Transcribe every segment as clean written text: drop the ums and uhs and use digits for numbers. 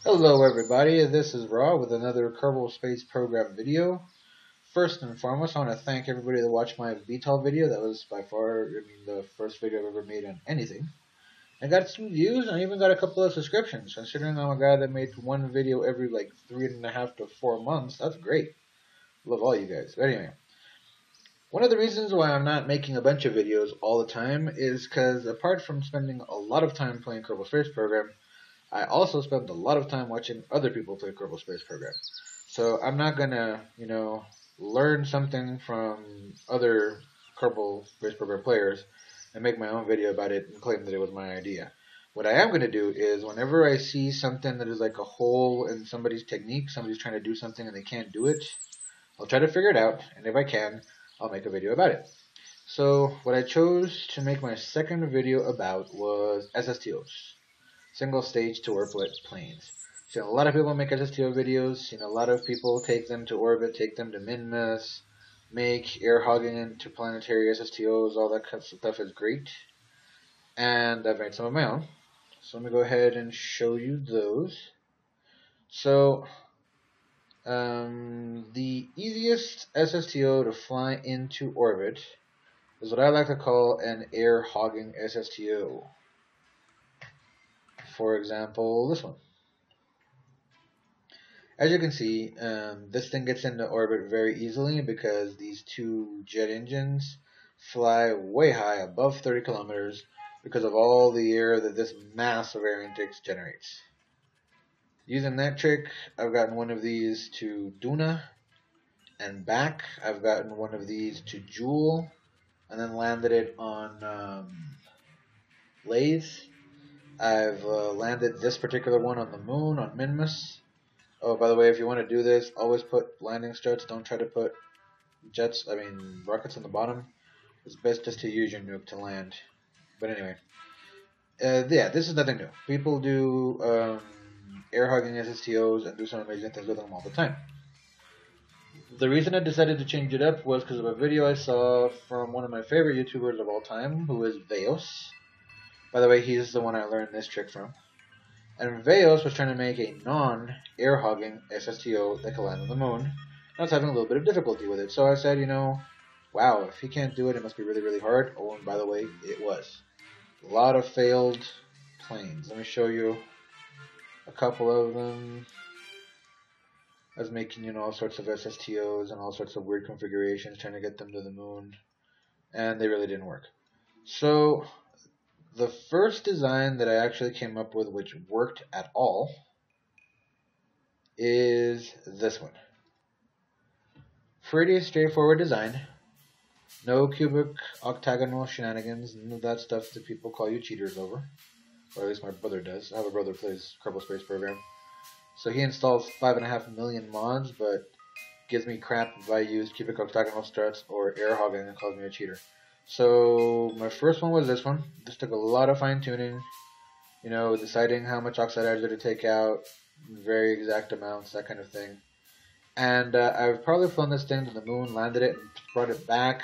Hello everybody, this is Raw with another Kerbal Space Program video. First and foremost, I want to thank everybody that watched my VTOL video. That was by far, the first video I've ever made on anything. I got some views and I even got a couple of subscriptions. Considering I'm a guy that made one video every like 3.5 to 4 months, that's great. Love all you guys. But anyway, one of the reasons why I'm not making a bunch of videos all the time is because apart from spending a lot of time playing Kerbal Space Program, I also spend a lot of time watching other people play Kerbal Space Program. So I'm not gonna, learn something from other Kerbal Space Program players and make my own video about it and claim that it was my idea. What I am gonna do is whenever I see something that is like a hole in somebody's technique, somebody's trying to do something and they can't do it, I'll try to figure it out, and if I can, I'll make a video about it. So what I chose to make my second video about was SSTOs. Single stage to orbit planes. Seen a lot of people make SSTO videos, seen a lot of people take them to orbit, take them to min-mass, make air hogging interplanetary SSTOs, all that kind of stuff is great. And I've made some of my own. So let me go ahead and show you those. So, the easiest SSTO to fly into orbit is what I like to call an air hogging SSTO. For example, this one. As you can see, this thing gets into orbit very easily because these two jet engines fly way high, above 30 kilometers, because of all the air that this mass of air intakes generates. Using that trick, I've gotten one of these to Lunar and back. I've gotten one of these to Joule, and then landed it on Lathe. I've landed this particular one on the moon, on Minmus. Oh, by the way, if you want to do this, always put landing struts. Don't try to put rockets on the bottom. It's best just to use your nuke to land. But anyway, yeah, this is nothing new. People do air hogging SSTOs and do some amazing things with them all the time. The reason I decided to change it up was because of a video I saw from one of my favorite YouTubers of all time, who is Veos. By the way, he's the one I learned this trick from. And Veos was trying to make a non-air hogging SSTO that could land on the moon. I was having a little bit of difficulty with it, so I said, wow, if he can't do it, it must be really, really hard. Oh, and by the way, it was. A lot of failed planes. Let me show you a couple of them. I was making, all sorts of SSTOs and all sorts of weird configurations, trying to get them to the moon, and they really didn't work. So the first design that I actually came up with, which worked at all, is this one. Pretty straightforward design. No cubic octagonal shenanigans, none of that stuff that people call you cheaters over. Or at least my brother does. I have a brother who plays Kerbal Space Program. So he installs 5.5 million mods, but gives me crap if I use cubic octagonal struts or air hogging and calls me a cheater. So my first one was this one. This took a lot of fine tuning, deciding how much oxidizer to take out, very exact amounts, that kind of thing. And I've probably flown this thing to the moon, landed it, and brought it back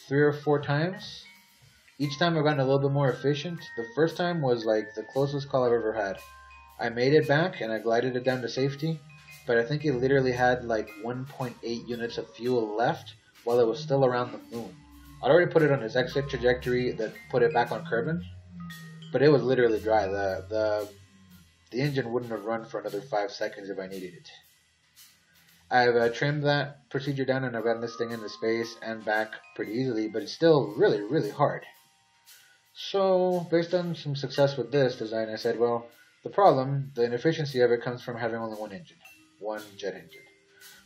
3 or 4 times. Each time I've gotten a little bit more efficient. The first time was like the closest call I've ever had. I made it back and I glided it down to safety, but I think it literally had like 1.8 units of fuel left while it was still around the moon. I'd already put it on its exit trajectory that put it back on Kerbin, but it was literally dry. The engine wouldn't have run for another 5 seconds if I needed it. I've trimmed that procedure down and I've gotten this thing into space and back pretty easily, but it's still really, really hard. So, based on some success with this design, I said, well, the inefficiency of it comes from having only one engine, one jet engine.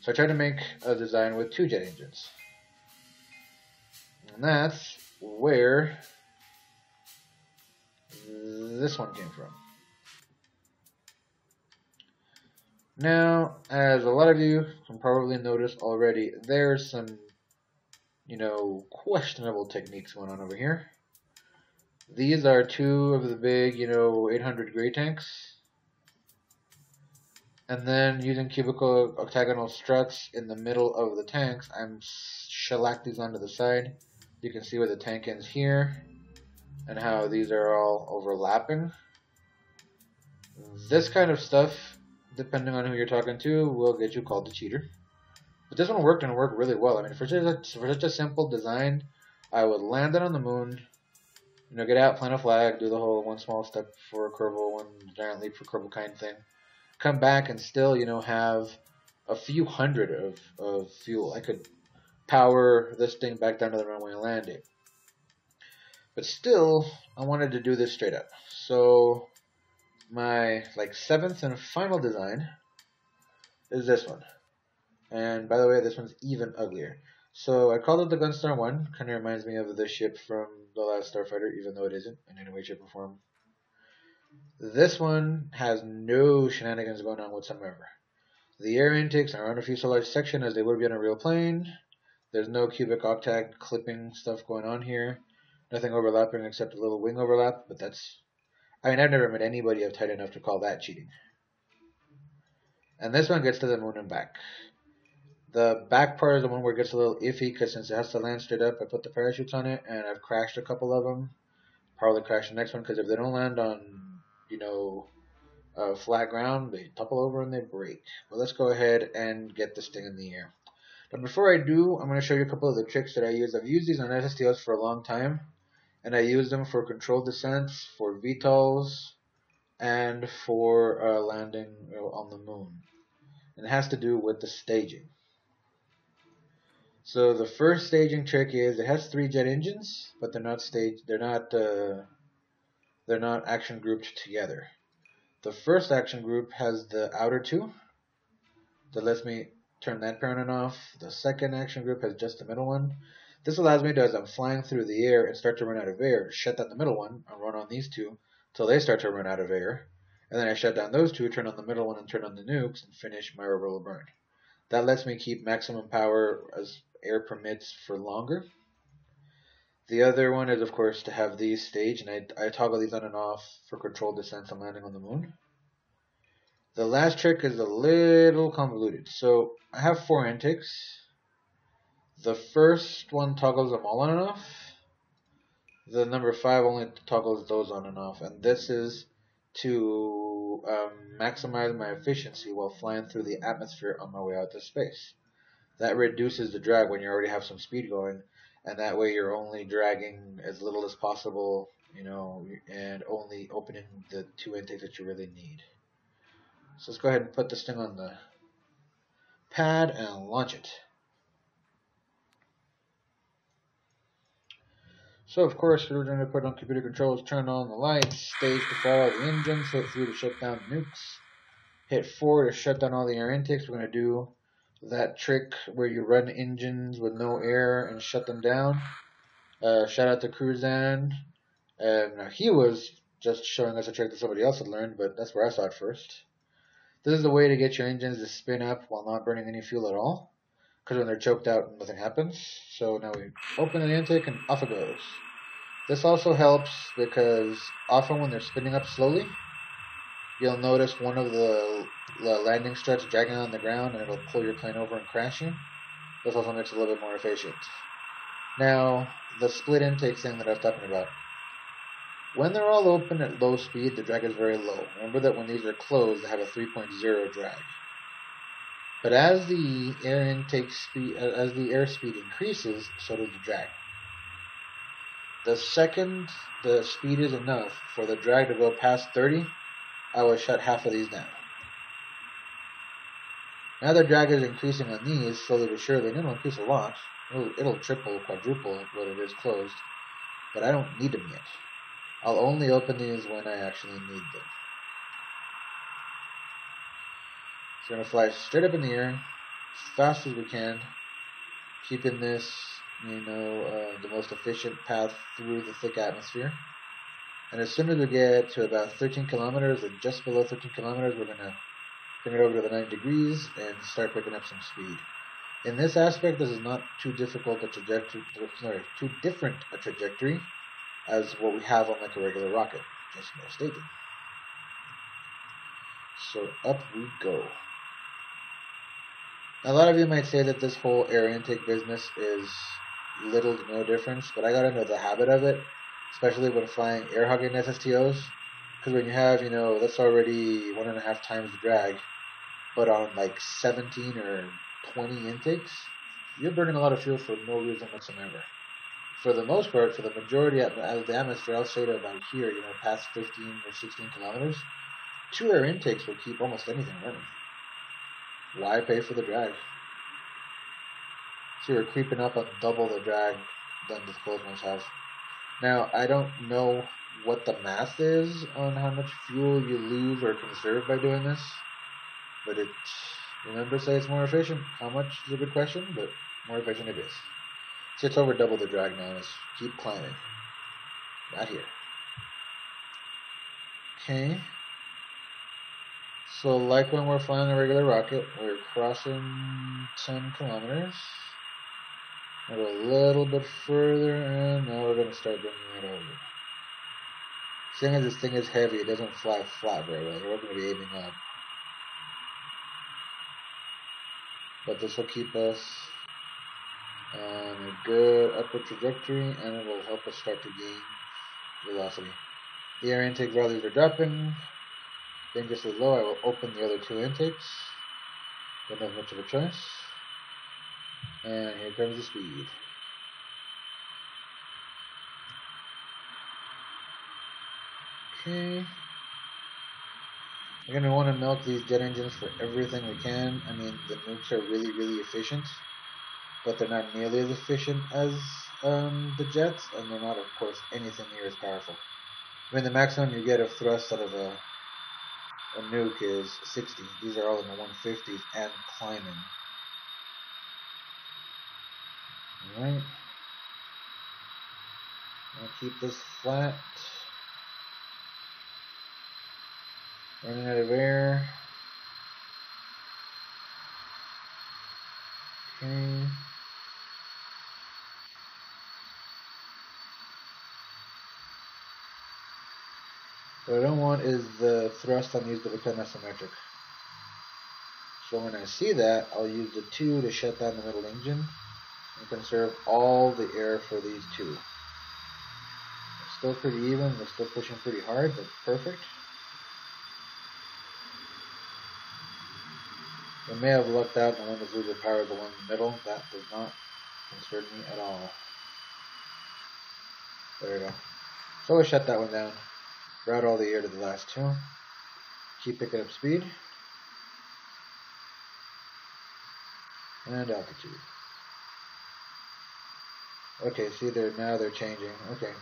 So I tried to make a design with 2 jet engines. And that's where this one came from. Now, as a lot of you can probably notice already, there's some, questionable techniques going on over here. These are 2 of the big, 800 gray tanks. And then using cubical octagonal struts in the middle of the tanks, I'm shellacked these onto the side. You can see where the tank ends here and how these are all overlapping. This kind of stuff depending on who you're talking to, will get you called the cheater. But this one worked and worked really well. I mean, for such a simple design, I would land it on the moon, get out, plant a flag, do the whole one small step for Kerbal, one giant leap for Kerbal kind thing. Come back and still, have a few hundred of fuel. I could power this thing back down to the runway and land it. But still, I wanted to do this straight up. So my seventh and final design is this one. And by the way, this one's even uglier. So I called it the Gunstar 1. Kind of reminds me of the ship from The Last Starfighter, even though it isn't in any way, shape, or form. This one has no shenanigans going on whatsoever. The air intakes are on a fuselage section as they would be on a real plane. There's no cubic octag clipping stuff going on here. Nothing overlapping except a little wing overlap, but I've never met anybody uptight enough to call that cheating. And this one gets to the moon and back. The back part is the one where it gets a little iffy because since it has to land straight up, I put the parachutes on it, and I've crashed a couple of them. Probably crash the next one because if they don't land on, flat ground, they topple over and they break. But let's go ahead and get this thing in the air. But before I do, I'm going to show you a couple of the tricks that I use. I've used these on SSTOs for a long time, and I use them for controlled descents, for VTOLs, and for landing on the moon. And it has to do with the staging. So the first staging trick is it has 3 jet engines, but they're not staged. They're not action grouped together. The first action group has the outer 2 that lets me turn that parent off. The second action group has just the middle one. This allows me to, as I'm flying through the air and start to run out of air, shut down the middle one and run on these 2 till they start to run out of air. And then I shut down those 2, turn on the middle one, and turn on the nukes, and finish my orbital burn. That lets me keep maximum power as air permits for longer. The other one is, of course, to have these staged, and I toggle these on and off for controlled descents and landing on the moon. The last trick is a little convoluted. So I have 4 intakes. The first one toggles them all on and off. The number 5 only toggles those on and off, and this is to maximize my efficiency while flying through the atmosphere on my way out to space. That reduces the drag when you already have some speed going, and that way you're only dragging as little as possible, and only opening the 2 intakes that you really need. So let's go ahead and put this thing on the pad and launch it. So of course we're going to put on computer controls, turn on the lights, stage to fire all the engines, hit 3 to shut down the nukes, hit 4 to shut down all the air intakes. We're going to do that trick where you run engines with no air and shut them down. Shout out to Cruzan. Now he was just showing us a trick that somebody else had learned, but that's where I saw it first. This is the way to get your engines to spin up while not burning any fuel at all, because when they're choked out, nothing happens. So now we open the intake and off it goes. This also helps because often when they're spinning up slowly, you'll notice one of the landing struts dragging on the ground, and it'll pull your plane over and crash you. This also makes it a little bit more efficient. Now, the split intake thing that I was talking about. When they're all open at low speed, the drag is very low. Remember that when these are closed, they have a 3.0 drag. But as the air intake speed, as the airspeed increases, so does the drag. The second the speed is enough for the drag to go past 30, I will shut half of these down. Now the drag is increasing on these slowly but surely, and it'll increase a lot. It'll triple, quadruple what it is closed, but I don't need them yet. I'll only open these when I actually need them. So we're going to fly straight up in the air, as fast as we can, keeping this, the most efficient path through the thick atmosphere. And as soon as we get to about 13 kilometers, or just below 13 kilometers, we're going to bring it over to the 90 degrees and start picking up some speed. In this aspect, this is not too difficult too different a trajectory as what we have on like a regular rocket, just no staging. So up we go. Now, a lot of you might say that this whole air intake business is little to no difference, but I got into the habit of it, especially when flying air-hogging SSTOs, because when you have, that's already 1.5 times the drag, but on like 17 or 20 intakes, you're burning a lot of fuel for no reason whatsoever. For the most part, for the majority of the atmosphere, I'll say to about here, past 15 or 16 kilometers, 2 air intakes will keep almost anything running. Why pay for the drag? So you're creeping up on double the drag than the closed ones have. Now, I don't know what the math is on how much fuel you lose or conserve by doing this, but remember to say it's more efficient. How much is a good question, but more efficient it is. So it's over double the drag now. Let's keep climbing. Not here. Okay. So like when we're flying a regular rocket, we're crossing 10 kilometers. We'll go a little bit further, and now we're going to start bringing it over. Seeing as this thing is heavy, it doesn't fly flat very well. We're going to be aiming up. But this will keep us on a good upward trajectory, and it will help us start to gain velocity. The air intake values are dropping dangerously low. I will open the other 2 intakes. Don't have much of a choice. And here comes the speed. Okay. We're going to want to milk these jet engines for everything we can. I mean, the nukes are really, really efficient, but they're not nearly as efficient as the jets, and they're not, of course, anything near as powerful. I mean, the maximum you get of thrust out of a nuke is 60. These are all in the 150s and climbing. Alright. I'll keep this flat. Running out of air. Okay. What I don't want is the thrust on these to become asymmetric. So when I see that, I'll use the 2 to shut down the middle engine and conserve all the air for these 2. It's still pretty even, they're still pushing pretty hard, but perfect. We may have lucked out and one of the power the one in the middle. That does not concern me at all. There we go. So we'll shut that one down. Route all the air to the last 2. Keep picking up speed. And altitude. Okay, see now they're changing. Okay.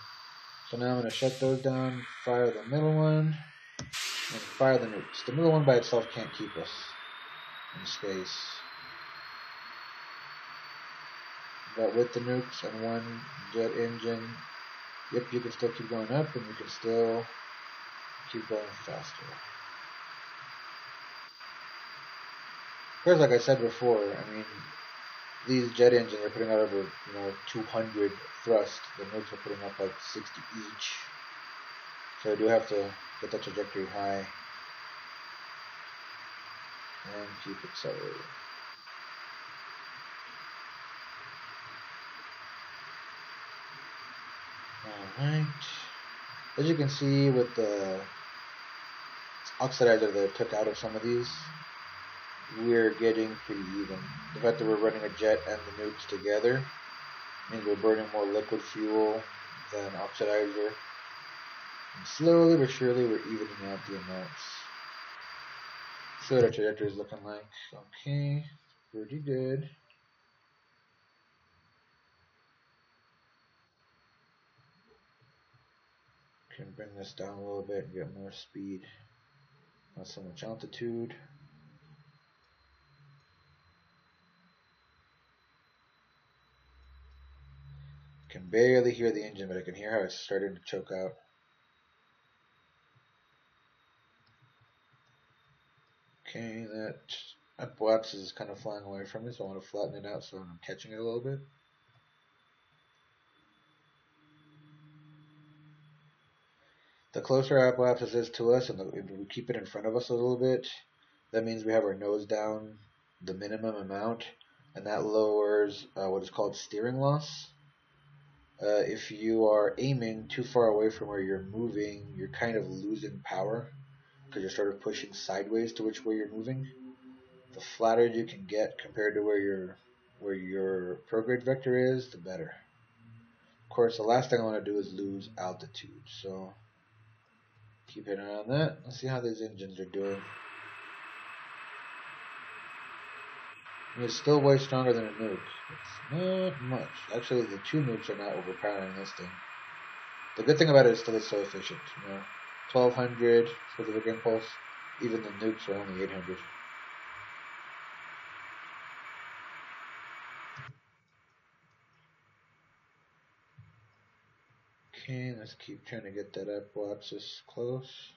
So now I'm going to shut those down, fire the middle one, and fire the nukes. The middle one by itself can't keep us in space. But with the nukes and 1 jet engine, yep, you can still keep going up, and you can still keep going faster. Of course, like I said before, I mean, these jet engines are putting out over 200 thrust. The nukes are putting up like 60 each. So I do have to get the trajectory high and keep accelerating. Alright. As you can see with the oxidizer that I took out of some of these, we're getting pretty even. The fact that we're running a jet and the nukes together means we're burning more liquid fuel than oxidizer. And slowly but surely we're evening out the amounts. See what our trajectory is looking like. Okay, pretty good. Can bring this down a little bit and get more speed. Not so much altitude. Can barely hear the engine, but I can hear how it's starting to choke out. Okay, that upwax is kind of flying away from me, so I want to flatten it out so I'm catching it a little bit. The closer our upwax is to us, and we keep it in front of us a little bit, that means we have our nose down the minimum amount, and that lowers what is called steering loss. If you are aiming too far away from where you're moving, you're kind of losing power because you're sort of pushing sideways to which way you're moving. The flatter you can get compared to where your prograde vector is, the better. Of course, the last thing I want to do is lose altitude, so keep an eye on that. Let's see how these engines are doing. And it's still way stronger than a nuke. It's not much. Actually, the 2 nukes are not overpowering this thing. The good thing about it is still it's so efficient. 1200 specific impulse. Even the nukes are only 800. Okay, let's keep trying to get that apoapsis close.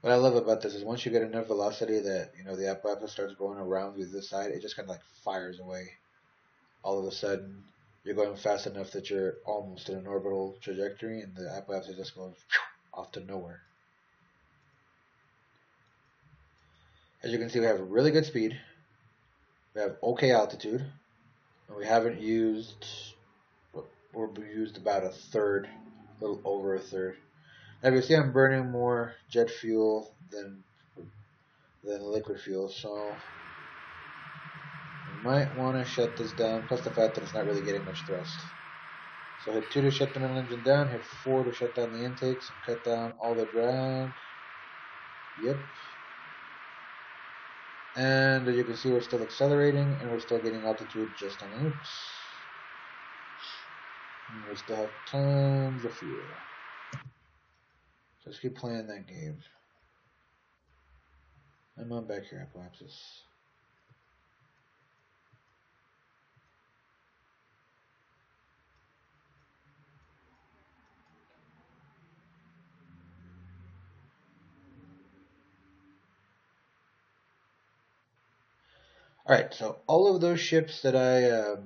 What I love about this is once you get enough velocity that the apoapsis starts going around to the side, it just kind of like fires away. All of a sudden, you're going fast enough that you're almost in an orbital trajectory, and the apoapsis just goes off to nowhere. As you can see, we have really good speed. We have okay altitude, and we haven't used. We used about a third, a little over a third. Now you see, I'm burning more jet fuel than liquid fuel, so you might want to shut this down. Plus the fact that it's not really getting much thrust. So hit 2 to shut the middle engine down. Hit 4 to shut down the intakes and cut down all the drag. Yep. And as you can see, we're still accelerating and we're still getting altitude just on the nukes. And we still have tons of fuel. So let's keep playing that game. I'm on back here, apoapsis. Alright, so all of those ships that I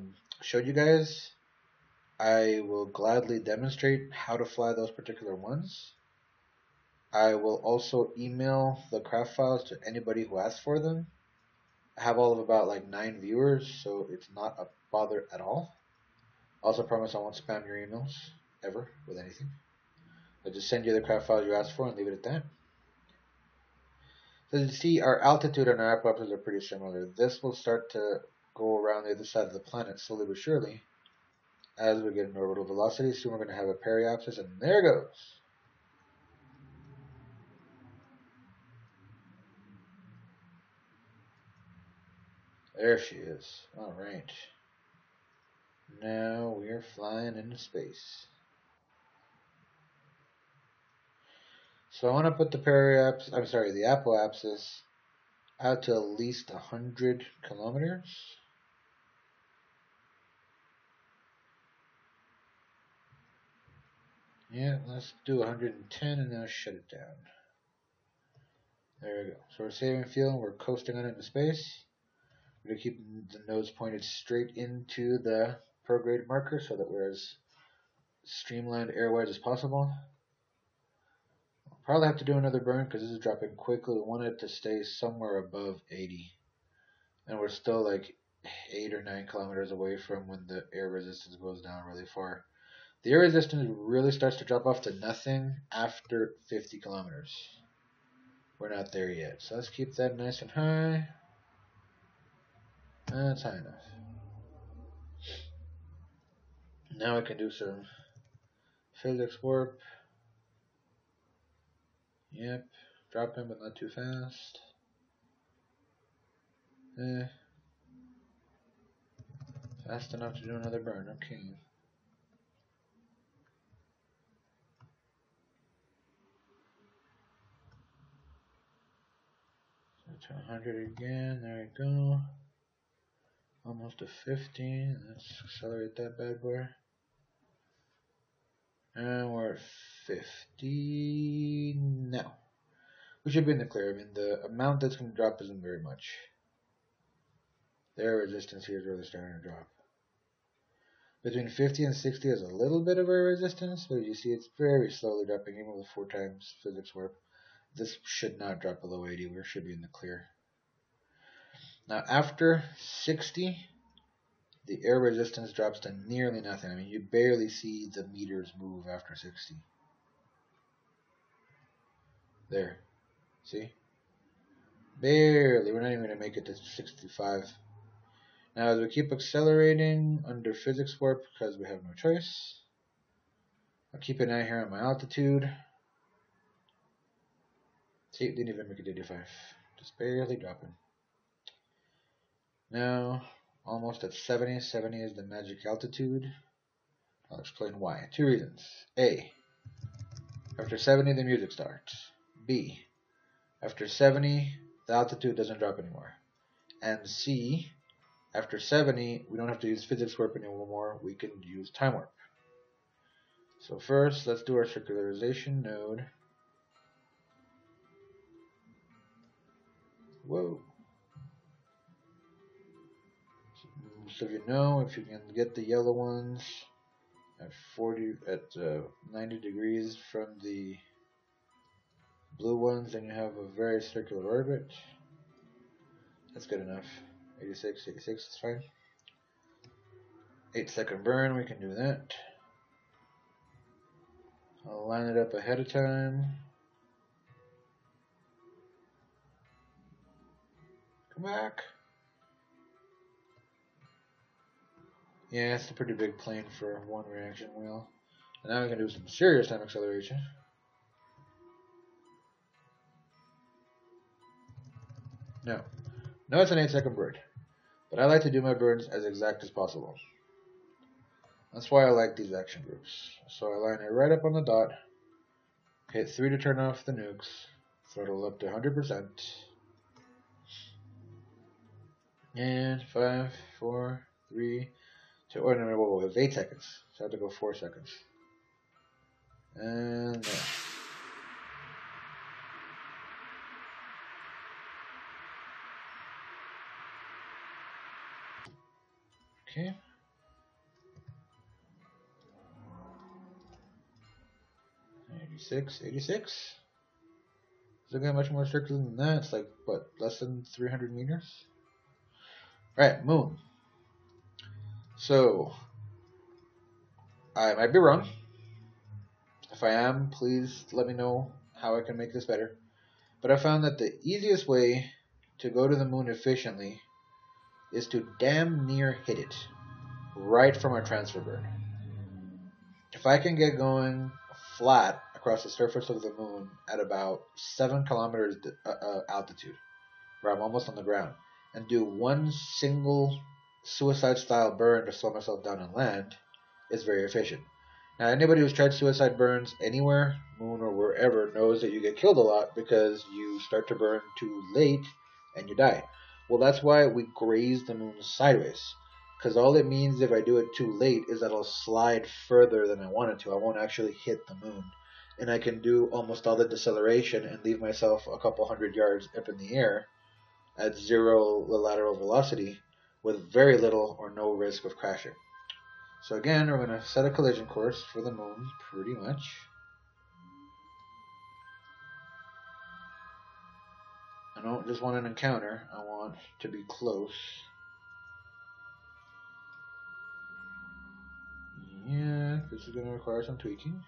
showed you guys, I will gladly demonstrate how to fly those particular ones. I will also email the craft files to anybody who asks for them. I have all of about like 9 viewers, so it's not a bother at all. I also promise I won't spam your emails, ever, with anything. I'll just send you the craft files you asked for and leave it at that. So you see, our altitude and our apoapsis are pretty similar. This will start to go around the other side of the planet slowly but surely as we get an orbital velocity. Soon we're going to have a periapsis, and there it goes. There she is. Alright. Now we are flying into space. So I want to put the apoapsis out to at least 100 kilometers. Yeah, let's do 110 and now shut it down. There we go. So we're saving fuel and we're coasting on into space. We're going to keep the nose pointed straight into the prograde marker so that we're as streamlined airwise as possible. We'll probably have to do another burn because this is dropping quickly. We want it to stay somewhere above 80. And we're still like 8 or 9 kilometers away from when the air resistance goes down really far. The air resistance really starts to drop off to nothing after 50 kilometers. We're not there yet. So let's keep that nice and high. That's high enough. Now I can do some physics warp. Yep. Dropping but not too fast. Fast enough to do another burn. Okay. So to 100 again. There we go. Almost to 50. Let's accelerate that bad boy. And we're at 50 now. We should be in the clear. I mean, the amount that's going to drop isn't very much. The air resistance here is really starting to drop. Between 50 and 60 is a little bit of air resistance, but you see it's very slowly dropping, even with 4 times physics warp. This should not drop below 80. We should be in the clear. Now, after 60, the air resistance drops to nearly nothing. I mean, you barely see the meters move after 60. There. See? Barely. We're not even going to make it to 65. Now, as we keep accelerating under physics warp because we have no choice, I'll keep an eye here on my altitude. See, it didn't even make it to 85. Just barely dropping. Now, almost at 70. 70 is the magic altitude. I'll explain why. 2 reasons. A, after 70, the music starts. B, after 70, the altitude doesn't drop anymore. And C, after 70, we don't have to use physics warp anymore. We can use time warp. So first, let's do our circularization node. Whoa. So you know, if you can get the yellow ones at 90 degrees from the blue ones, then you have a very circular orbit. That's good enough. 86 is fine. 8-second burn, we can do that. I'll line it up ahead of time. Come back. Yeah, it's a pretty big plane for one reaction wheel. And now we can do some serious time acceleration. No, it's an 8-second burn, but I like to do my burns as exact as possible. That's why I like these action groups. So I line it right up on the dot, hit 3 to turn off the nukes, throttle up to 100%, and 5, 4, 3, 2, oh no, whoa, it was 8 seconds, so I have to go 4 seconds. And there. Okay. 86. Does it get much more circular than that? It's like, what, less than 300 meters? Right, moon. So, I might be wrong. If I am, please let me know how I can make this better. But I found that the easiest way to go to the moon efficiently is to damn near hit it right from our transfer burn. If I can get going flat across the surface of the moon at about 7 kilometers altitude, where I'm almost on the ground, and do one single suicide style burn to slow myself down and land, is very efficient. Now, anybody who's tried suicide burns anywhere, moon or wherever, knows that you get killed a lot because you start to burn too late and you die. Well, that's why we graze the moon sideways. Because all it means if I do it too late is that I'll slide further than I wanted to. I won't actually hit the moon. And I can do almost all the deceleration and leave myself a couple hundred yards up in the air at 0 lateral velocity with very little or no risk of crashing. So again, we're going to set a collision course for the moon, pretty much. I don't just want an encounter, I want to be close. Yeah, this is going to require some tweaking.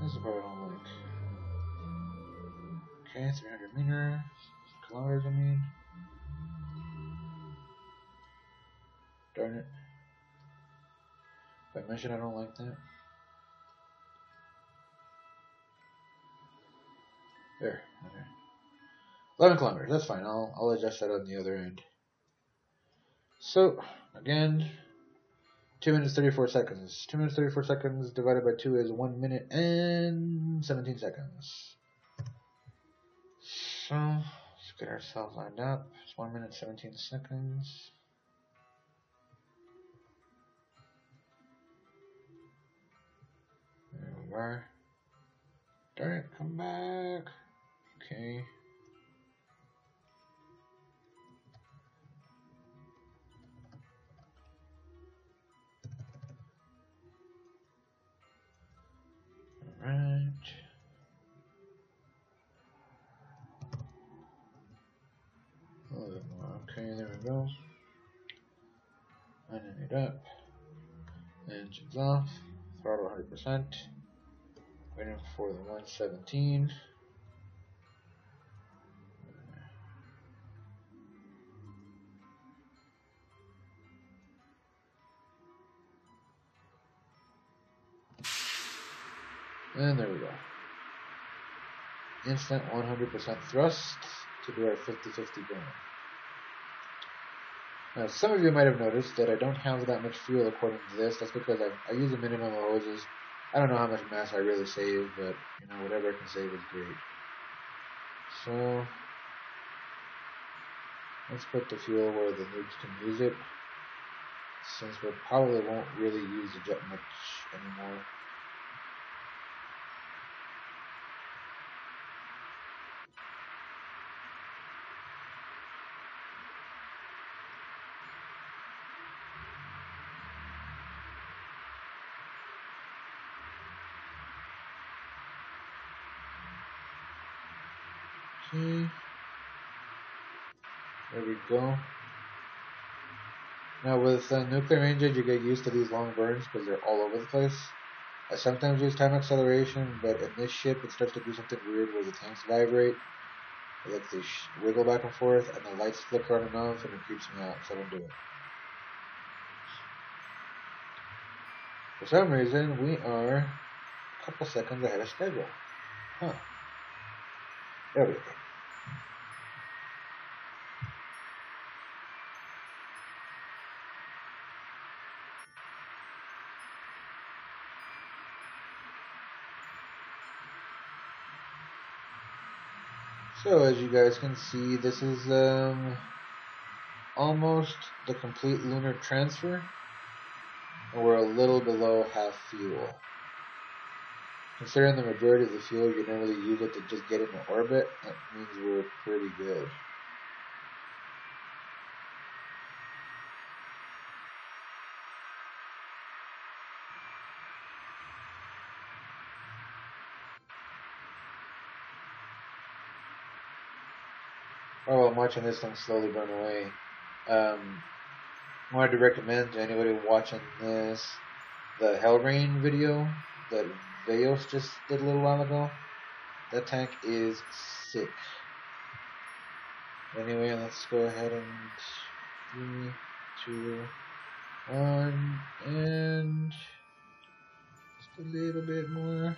This is the part I don't like. Okay, 300 meters, kilometers I mean. Darn it. If I mention I don't like that. There, okay. 11 kilometers, that's fine. I'll adjust that on the other end. So, again, 2 minutes 34 seconds. 2 minutes 34 seconds divided by 2 is 1 minute and 17 seconds. So, let's get ourselves lined up. It's 1 minute 17 seconds. There we are. Darn it, come back. Okay. Alright. A little bit more. Okay, there we go. Lining it up. Engines off. Throttle 100%. Waiting for the 117. And there we go. Instant 100% thrust to do our 50-50 burn. Now, some of you might have noticed that I don't have that much fuel according to this. That's because I use a minimum of hoses. I don't know how much mass I really save, but you know, whatever I can save is great. So let's put the fuel where the nukes can use it, since we probably won't really use the jet much anymore. Okay, there we go. Now with nuclear engines, you get used to these long burns because they're all over the place. I sometimes use time acceleration, but in this ship it starts to do something weird where the tanks vibrate, like they wiggle back and forth, and the lights flicker on and off, and it creeps me out, so I don't do it. For some reason, we are a couple seconds ahead of schedule. Huh. There we go. So as you guys can see, this is almost the complete lunar transfer, and we're a little below half fuel. Considering the majority of the fuel you don't really use it to just get into orbit, that means we're pretty good. Oh, I'm watching this thing slowly burn away. I wanted to recommend to anybody watching this the Hell Rain video that Veos just did a little while ago. That tank is sick. Anyway, let's go ahead and 3, 2, 1, and just a little bit more.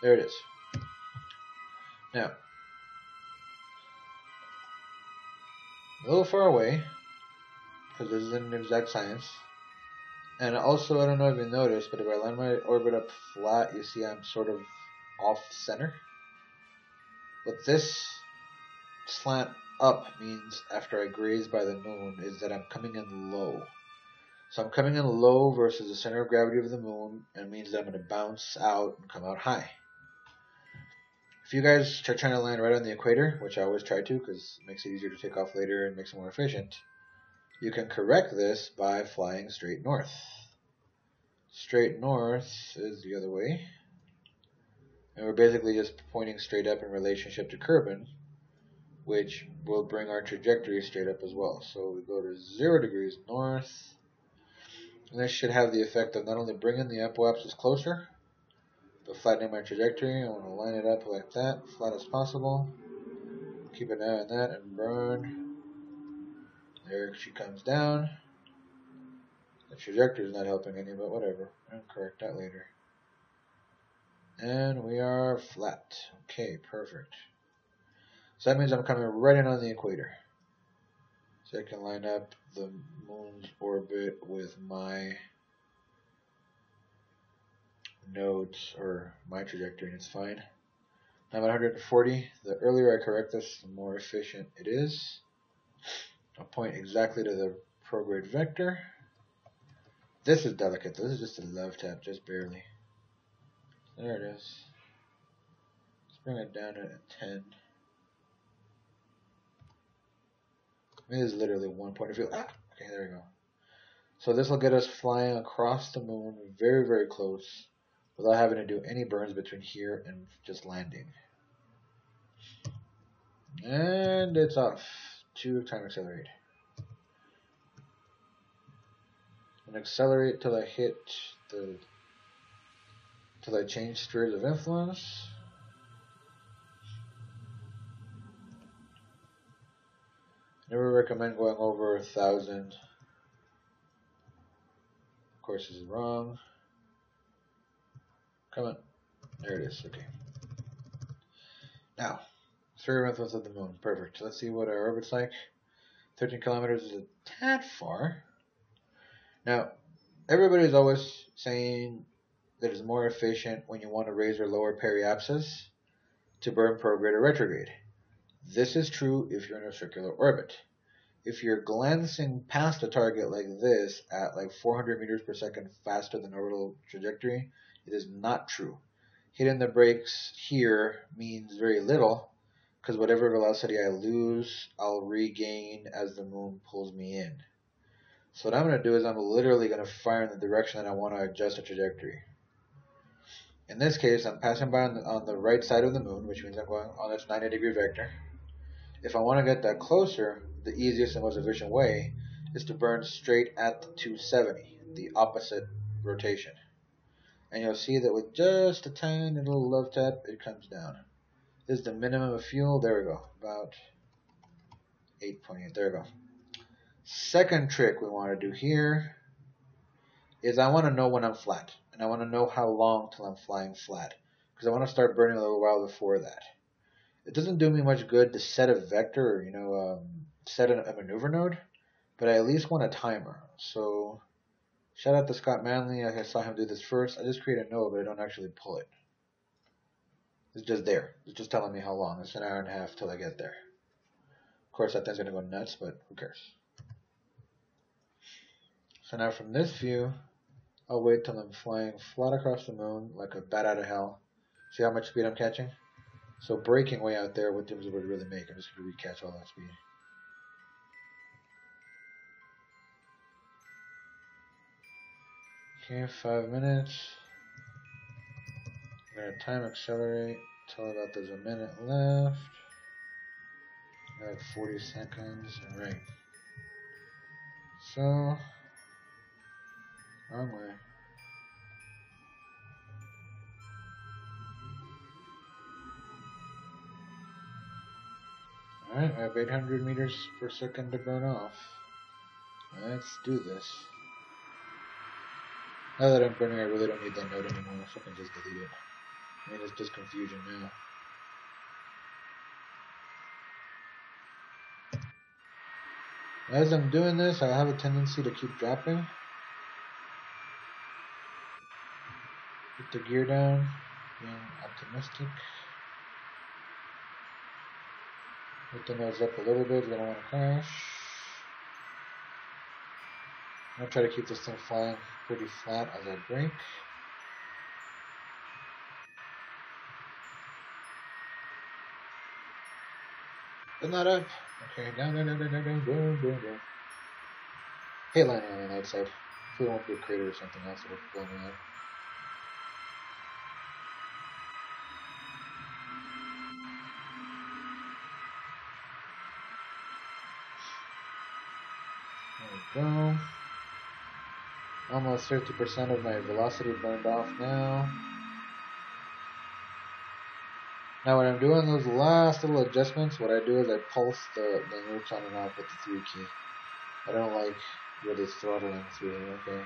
There it is. Now, a little far away, because this isn't an exact science. And also, I don't know if you noticed, but if I line my orbit up flat, you see I'm sort of off center. What this slant up means after I graze by the moon is that I'm coming in low. So I'm coming in low versus the center of gravity of the moon, and it means that I'm going to bounce out and come out high. If you guys are trying to land right on the equator, which I always try to because it makes it easier to take off later and makes it more efficient, you can correct this by flying straight north. Straight north is the other way. And we're basically just pointing straight up in relationship to Kerbin, which will bring our trajectory straight up as well. So we go to 0 degrees north. And this should have the effect of not only bringing the apoapsis closer, but flattening my trajectory. I want to line it up like that, flat as possible. Keep an eye on that and burn. There she comes down. The trajectory is not helping any, but whatever. I'll correct that later. And we are flat. Okay, perfect. So that means I'm coming right in on the equator. So I can line up the moon's orbit with my nodes, or my trajectory, and it's fine. I'm at 140. The earlier I correct this, the more efficient it is. I'll point exactly to the prograde vector. This is delicate. This is just a love tap, just barely. There it is. Let's bring it down to a 10. I mean, this is literally one point of view. Ah, okay, there we go. So this will get us flying across the moon very, very close without having to do any burns between here and just landing. And it's off to time accelerate. And accelerate till I hit till I change spheres of influence. Never recommend going over 1,000. Of course, this is wrong. Come on. There it is. Okay. Now, sphere of influence of the moon. Perfect. Let's see what our orbit's like. 13 kilometers is a tad far. Now, everybody's always saying that it's more efficient when you want to raise or lower periapsis to burn prograde or retrograde. This is true if you're in a circular orbit. If you're glancing past a target like this at like 400 meters per second faster than orbital trajectory, it is not true. Hitting the brakes here means very little, because whatever velocity I lose, I'll regain as the moon pulls me in. So what I'm going to do is I'm literally going to fire in the direction that I want to adjust the trajectory. In this case, I'm passing by on the right side of the moon, which means I'm going on its 90-degree vector. If I want to get that closer, the easiest and most efficient way is to burn straight at the 270, the opposite rotation. And you'll see that with just a tiny little love tap, it comes down. This is the minimum of fuel. There we go. About 8.8. There we go. Second trick we want to do here is I want to know when I'm flat. And I want to know how long till I'm flying flat. Because I want to start burning a little while before that. It doesn't do me much good to set a vector or, set a maneuver node, but I at least want a timer. So, shout out to Scott Manley. I saw him do this first. I just create a node, but I don't actually pull it. It's just there. It's just telling me how long. It's an hour and a half till I get there. Of course, that thing's going to go nuts, but who cares? So now from this view, I'll wait till I'm flying flat across the moon like a bat out of hell. See how much speed I'm catching? So braking way out there, what difference would it really make? I'm just going to recatch all that speed. Okay, 5 minutes. I'm going to time accelerate till about there's a minute left. I have 40 seconds. Alright. So, wrong way. Alright, I have 800 meters per second to burn off. Let's do this. Now that I'm burning, I really don't need that node anymore, so I can just delete it. I mean, it's just confusion now. As I'm doing this, I have a tendency to keep dropping. Put the gear down, being optimistic. Put the nose up a little bit, we don't want to crash. I'm going to try to keep this thing flying pretty flat as I brake. But not up. Okay, down. Hate landing on the outside. If we won't be a crater or something else, it'll blow me out. There we go. Almost 50% of my velocity burned off now. Now when I'm doing those last little adjustments, what I do is I pulse the nukes on and off with the 3 key. I don't like really throttling through it, okay.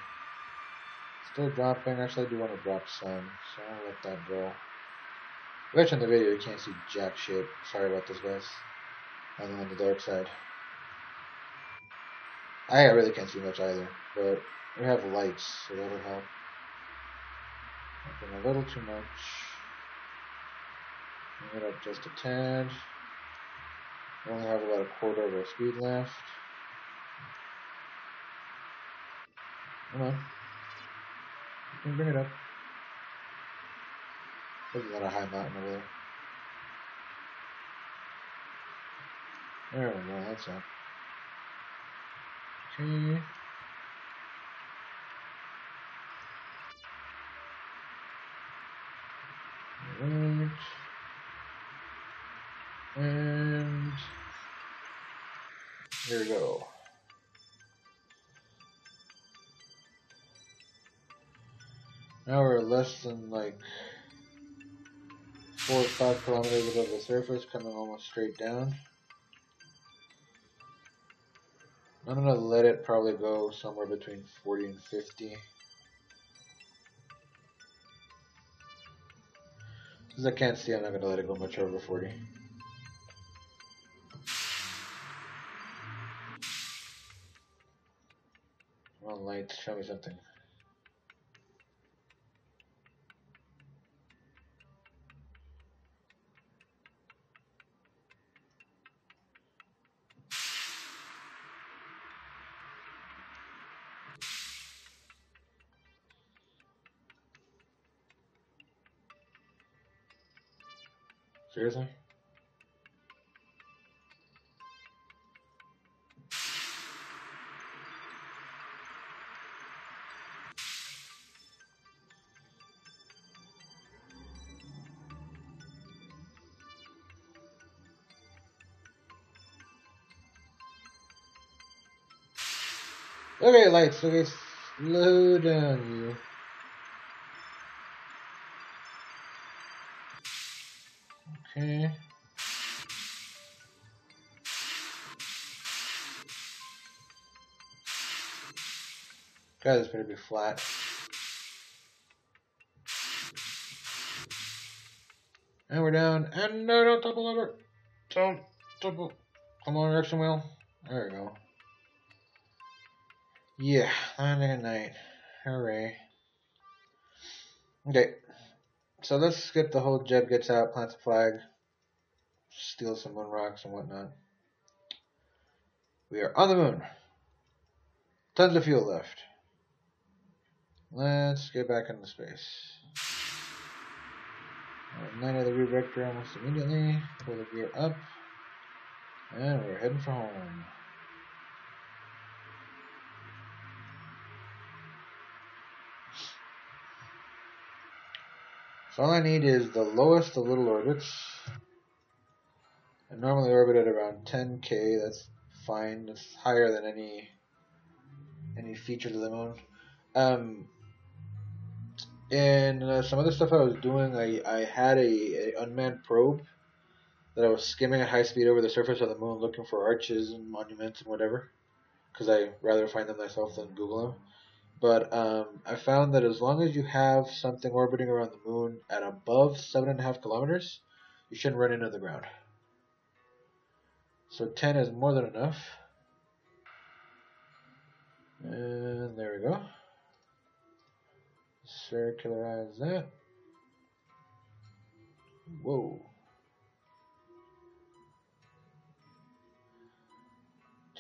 Still dropping. Actually, I do want to drop some, so I'll let that go. Watching the video, you can't see jack shit. Sorry about this, guys. I'm on the dark side. I really can't see much either, but we have lights, so that'll help. Open a little too much. Bring it up just a tad. We only have about a quarter of our speed left. Come on. You can bring it up. There's not a high mountain over there. There we go, that's up. Okay. Alright. And here we go. Now we're less than like 4 or 5 kilometers above the surface, coming almost straight down. I'm gonna let it probably go somewhere between 40 and 50. Because I can't see, I'm not gonna let it go much over 40. Come on, lights, show me something. Seriously? Okay, lights, okay, slow down, you. Okay. God, this better be flat. And we're down. And no, don't topple over. Don't topple. Come on, direction wheel. There we go. Yeah, landing at night. Hooray. Okay, so let's skip the whole Jeb gets out, plants a flag, steals some moon rocks and whatnot. We are on the moon. Tons of fuel left. Let's get back into space. 9 of the rear vector almost immediately. Pull the gear up. And we're heading for home. So all I need is the lowest of little orbits. I normally orbit at around 10K. That's fine. That's higher than any features of the moon. And some other stuff I was doing, I had a unmanned probe that I was skimming at high speed over the surface of the moon looking for arches and monuments and whatever, because I rather find them myself than Google them. But I found that as long as you have something orbiting around the moon at above 7.5 kilometers, you shouldn't run into the ground. So 10 is more than enough. And there we go. Circularize that. Whoa.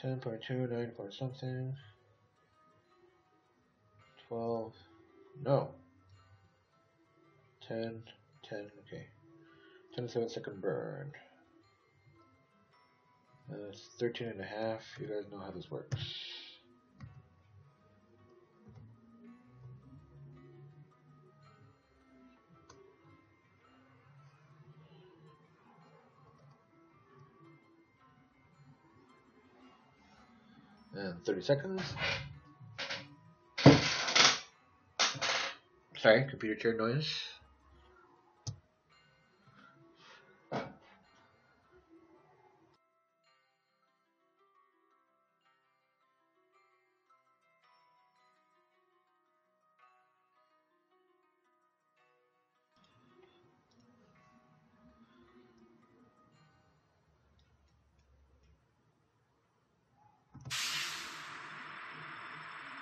10.2, 9 point something. 12. No. 10, 10, okay. 10.7 second burn. That's 13.5. You guys know how this works. And 30 seconds. Sorry, computer chair noise.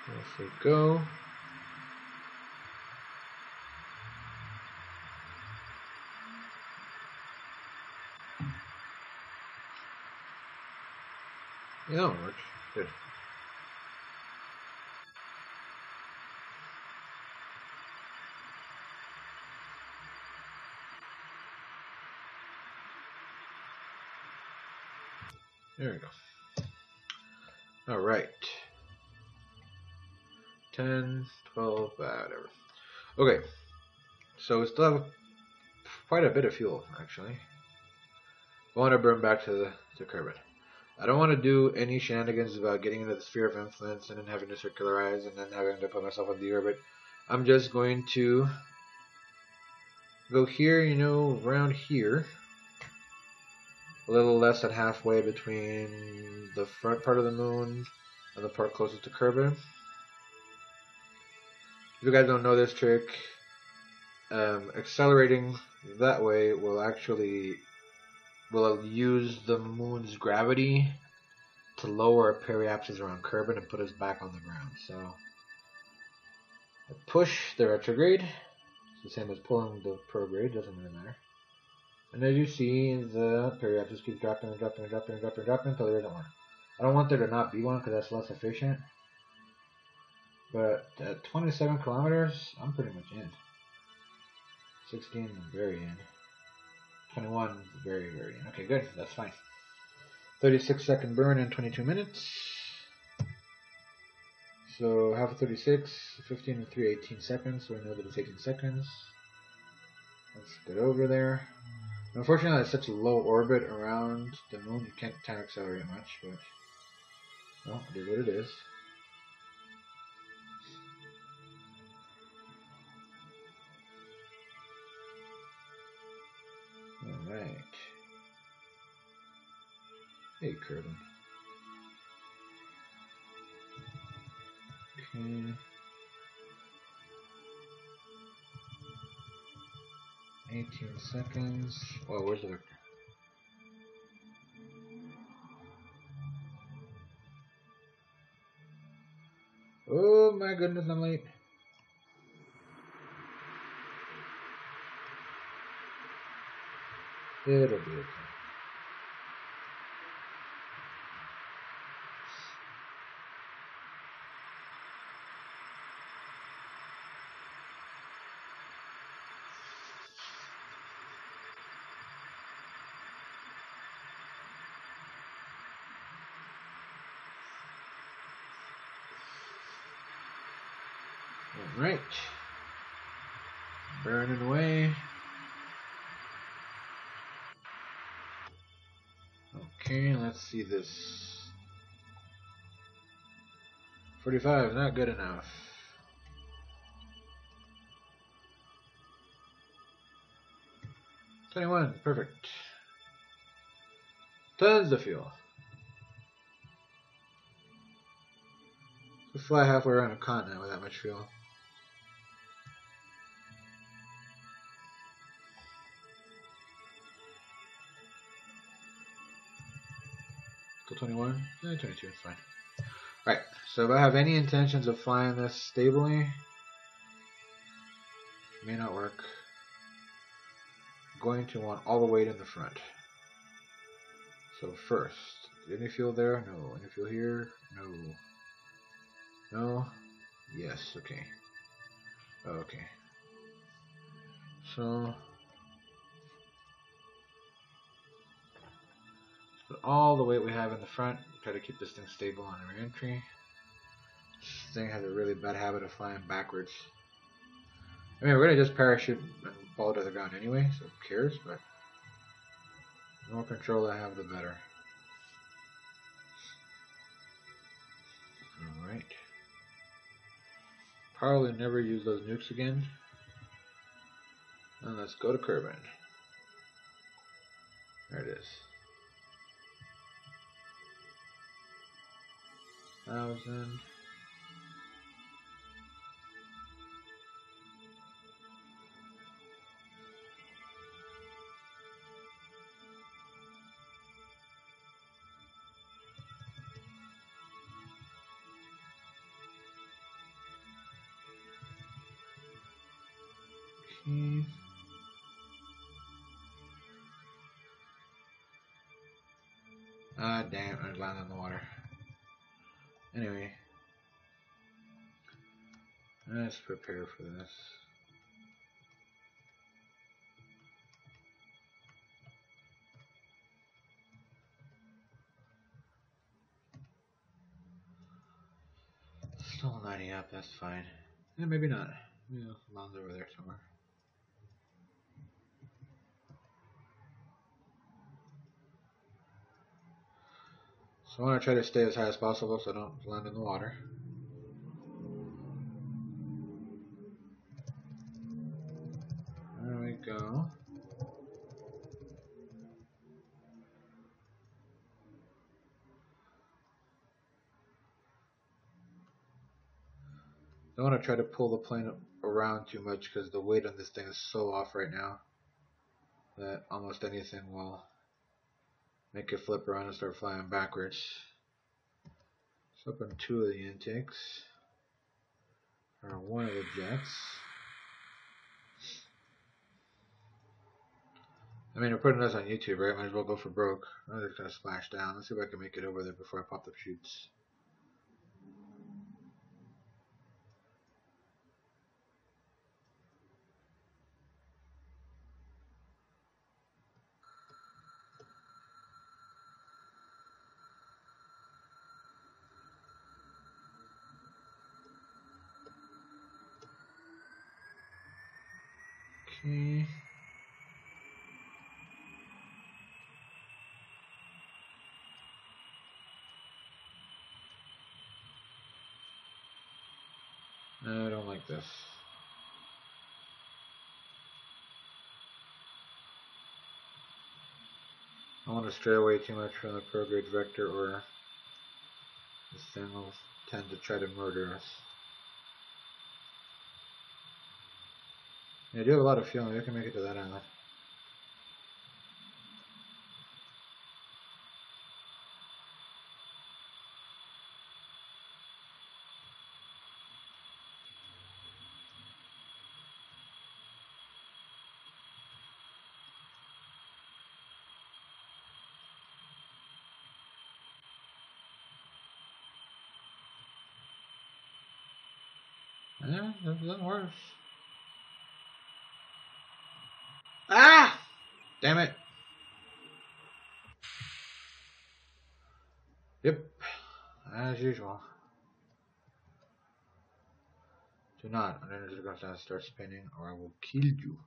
Off we go. Yeah, that works. Good. There we go. All right. 10, 12, whatever. Okay. So we still have quite a bit of fuel, actually. I want to burn back to Kerbin. I don't want to do any shenanigans about getting into the sphere of influence and then having to circularize and then having to put myself on the orbit. I'm just going to go here, you know, around here, a little less than halfway between the front part of the moon and the part closest to Kerbin. If you guys don't know this trick, accelerating that way will use the moon's gravity to lower our periapsis around Kerbin and put us back on the ground. So I push the retrograde. It's the same as pulling the prograde, doesn't really matter. And as you see, the periapsis keeps dropping and dropping and dropping and dropping and dropping until there isn't one. I don't want there to not be one because that's less efficient. But at 27 kilometers, I'm pretty much in. 16, I'm very in. 21, very, very in. Okay, good. That's fine. 36-second burn in 22 minutes. So half of 36, 15 and 3, 18 seconds. So we know that it's 18 seconds. Let's get over there. Unfortunately, it's such a low orbit around the moon, you can't time accelerate much, but well, it is what it is. Alright. Hey, Kerbin. Okay. 18 seconds. Oh, where's the vector? Oh my goodness, I'm late. It'll be okay. Alright. Burning away. Okay, let's see this. 45, not good enough. $21, perfect. Tons of fuel. So fly halfway around a continent with that much fuel. Still 21? 22, it's fine. Right, so if I have any intentions of flying this stably, it may not work. I'm going to want all the weight in the front. So first, any fuel there? No. Any fuel here? No. No? Yes, okay. Okay. So put all the weight we have in the front. Try to keep this thing stable on re-entry. This thing has a really bad habit of flying backwards. I mean, we're gonna just parachute and fall to the ground anyway, so who cares? But the more control I have, the better. All right. Probably never use those nukes again. And let's go to Kerbin. There it is. 1,000. Okay. Ah, damn, I landed in the water. Anyway, let's prepare for this. Still 90 up, that's fine. Yeah, maybe not. Yeah, lands over there somewhere. So I want to try to stay as high as possible so I don't land in the water. go. Don't want to try to pull the plane around too much because the weight on this thing is so off right now that almost anything will make it flip around and start flying backwards. Let's open 2 of the intakes, or 1 of the jets. I mean, we're putting this on YouTube, right? Might as well go for broke. I'm just going to splash down. Let's see if I can make it over there before I pop the chutes. Okay. No, I don't like this. I want to stray away too much from the prograde vector, or this thing will tend to try to murder us. Yeah, I do have a lot of fuel. Maybe I can make it to that island. Yeah, that doesn't worse. Ah! Damn it. Yep. As usual. Do not. An energy goes down, start spinning, or I will kill you.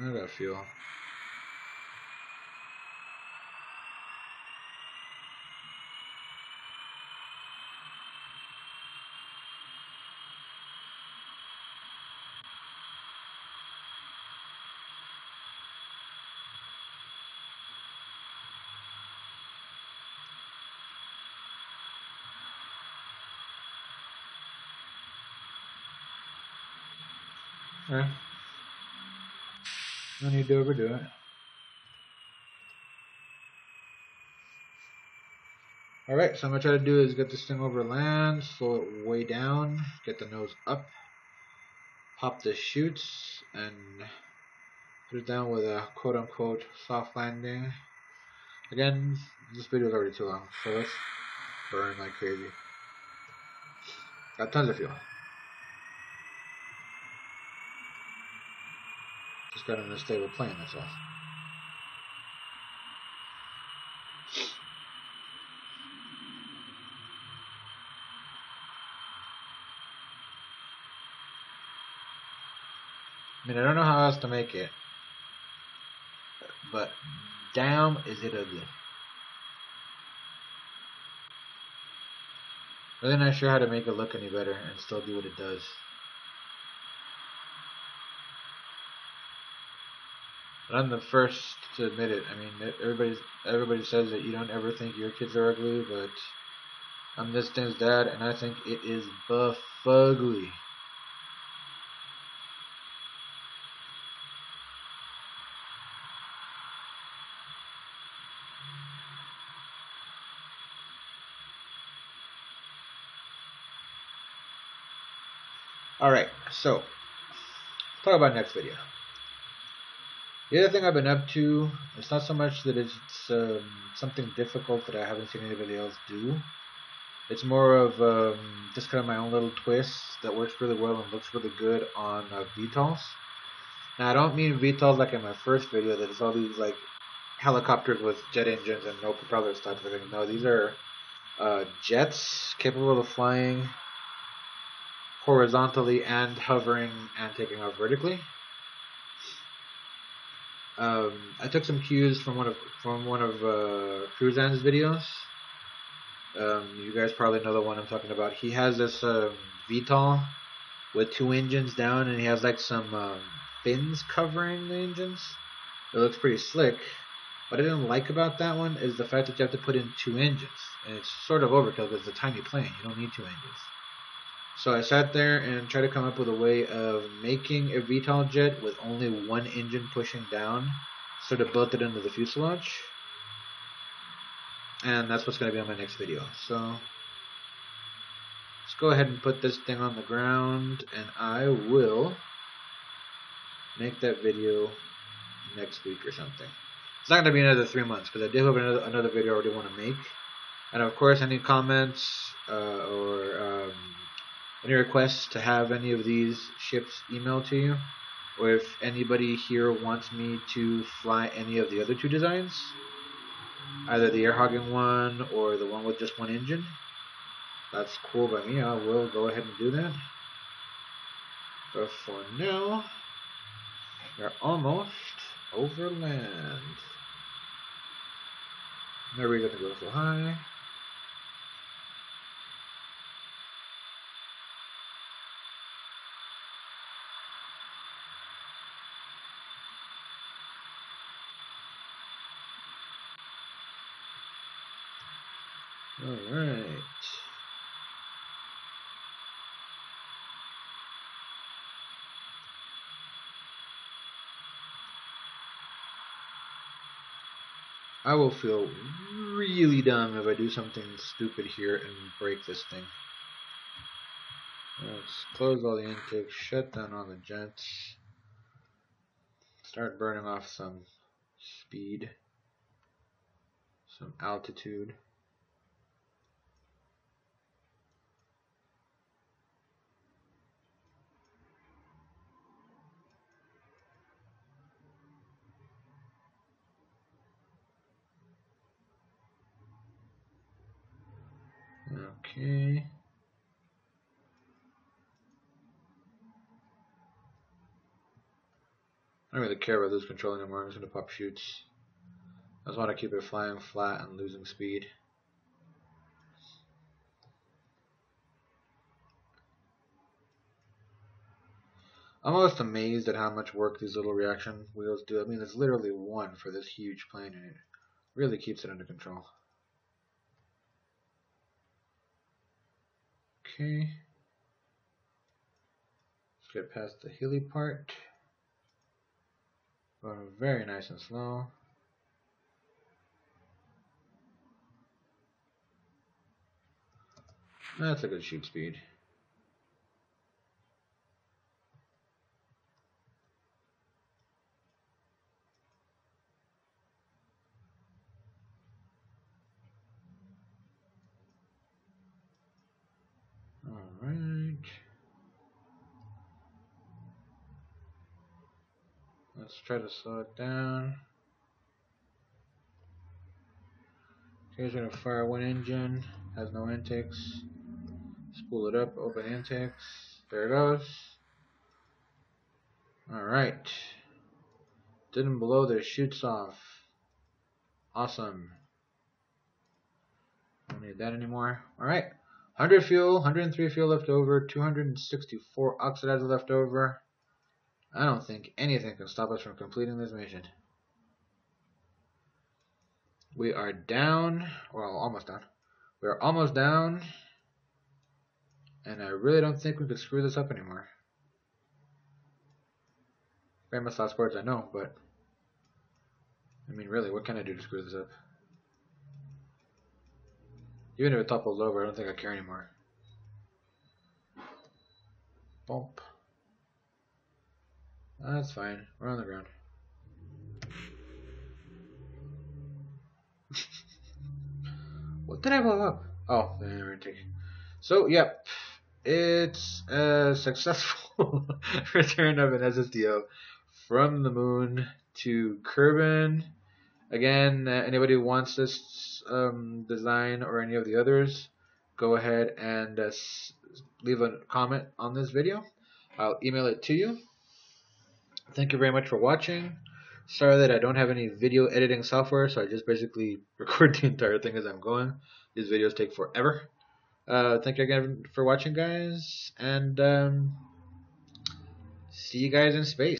I got fuel. Okay. No need to overdo it. Alright, so I'm going to try to do is get this thing over land, slow it way down, get the nose up, pop the chutes, and put it down with a quote-unquote soft landing. Again, this video is already too long, so let's burn like crazy. Got tons of fuel. Just got an unstable plane, that's all. I mean, I don't know how else to make it, but damn is it ugly. Really not sure how to make it look any better and still do what it does. But I'm the first to admit it. I mean, everybody says that you don't ever think your kids are ugly, but I'm this thing's dad, and I think it is buff ugly. Alright, so let's talk about next video. The other thing I've been up to, it's not so much that it's something difficult that I haven't seen anybody else do. It's more of just kind of my own little twist that works really well and looks really good on VTOLs. Now I don't mean VTOLs like in my first video that it's all these like helicopters with jet engines and no propellers type of thing. No, these are jets capable of flying horizontally and hovering and taking off vertically. I took some cues from one of Cruzan's videos. You guys probably know the one I'm talking about. He has this VTOL with 2 engines down, and he has like some fins covering the engines. It looks pretty slick. What I didn't like about that one is the fact that you have to put in 2 engines, and it's sort of overkill because it's a tiny plane. You don't need 2 engines. So I sat there and tried to come up with a way of making a VTOL jet with only 1 engine pushing down, sort of built it into the fuselage. And that's what's going to be on my next video. So let's go ahead and put this thing on the ground, and I will make that video next week or something. It's not going to be another 3 months because I do have another video I already want to make. And of course, any comments or any requests to have any of these ships emailed to you, or if anybody here wants me to fly any of the other 2 designs, either the air hogging one or the one with just 1 engine, that's cool by me. I will go ahead and do that. But for now, we're almost over land. Never going to go so high. Alright. I will feel really dumb if I do something stupid here and break this thing. Let's close all the intakes, shut down all the jets, start burning off some speed, some altitude. Okay. I don't really care about lose control anymore. I'm just going to pop shoots. I just want to keep it flying flat and losing speed. I'm almost amazed at how much work these little reaction wheels do. I mean, there's literally 1 for this huge plane, and it really keeps it under control. Okay. Let's get past the hilly part. Going very nice and slow. That's a good shoot speed. Alright. Let's try to slow it down. Here's going to fire 1 engine. Has no intakes. Spool it up, open intakes. There it goes. Alright. Didn't blow the chutes off. Awesome. Don't need that anymore. Alright. 100 fuel, 103 fuel left over, 264 oxidizer left over. I don't think anything can stop us from completing this mission. We are down, well, almost down. We are almost down, and I really don't think we could screw this up anymore. Famous last words, I know, but I mean, really, what can I do to screw this up? Even if it topples over, I don't think I care anymore. Bump. That's fine. We're on the ground. What did I blow up? Oh, the intake. So, yep. It's a successful return of an SSTO from the moon to Kerbin. Again, anybody who wants this design or any of the others, go ahead and leave a comment on this video. I'll email it to you. Thank you very much for watching. Sorry that I don't have any video editing software, so I just basically record the entire thing as I'm going. These videos take forever. Thank you again for watching, guys, and see you guys in space.